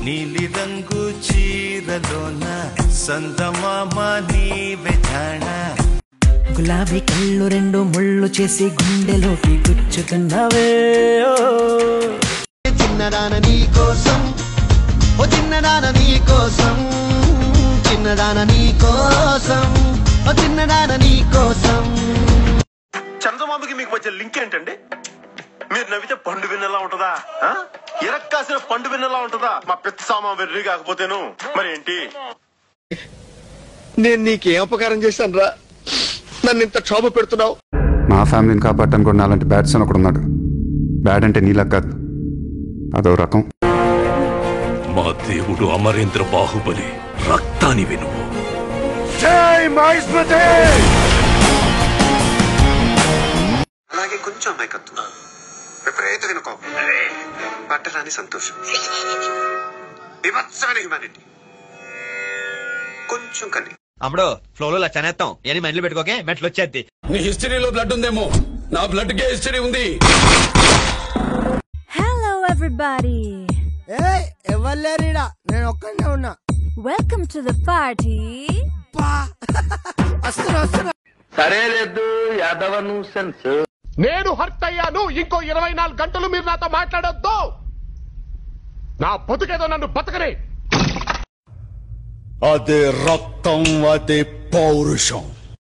నీలి రంగు చీరలోన సందమామ నీవే జాణ గులాబీ కళ్ళు రెండు ముళ్ళు చేసి గుండెలోకి గుచ్చుతున్నావే చిన్నదాన నీ కోసం ఓ చిన్నదాన నీ కోసం చిన్నదాన నీ కోసం ఓ చిన్నదాన నీ కోసం చంద్రబాబుకి మీకు మధ్య లింక్ ఏంటండి? మీరు నవ్వితే పండు విన్నలా ఉంటదా? ఎరక్కాసిన పండు విన్నలా ఉంటదా? మా పెద్ద సామా వెర్రి కాకపోతేను మరి ఏంటి? నేను నీకేం అపకారం చేశాను రా, నన్ను ఇంత క్షోభ పెడుతున్నావు? మా ఫ్యామిలీని కాపాడటానికి కూడా అలాంటి బ్యాడ్స్ అని ఒకడు ఉన్నాడు. బ్యాడ్ అంటే నీలా కాదు, అదో రకం. మా దేవుడు అమరేంద్ర బాహుబలి రక్తాన్ని వినువు. అలాగే కొంచెం అమాయకత్వం, విపరీతమైన కోపం, పట్టరాని సంతోషం, వివత్సమైన హ్యుమానిటీ, కొంచెం కన్ని. అమ్మడో ఫ్లోలో లచ్చనేస్తాం ఏని మెంటలు పెట్టుకోకే మెట్లు వచ్చేద్ది. నీ హిస్టరీలో బ్లడ్ ఉందేమో, నా బ్లడ్ కే హిస్టరీ ఉంది. Hello everybody. ఎవరు లేరీడా, నేను ఒక్కనే ఉన్నా. Welcome to the party. సరే లేదు యాదవ న్యూసెన్స్. నేను హర్ట్ అయ్యాను. ఇంకో 24 గంటలు మీరు నాతో మాట్లాడొద్దు. నా బతుకేదో నన్ను బతకనే. అదే రక్తం, అదే పౌరుషం.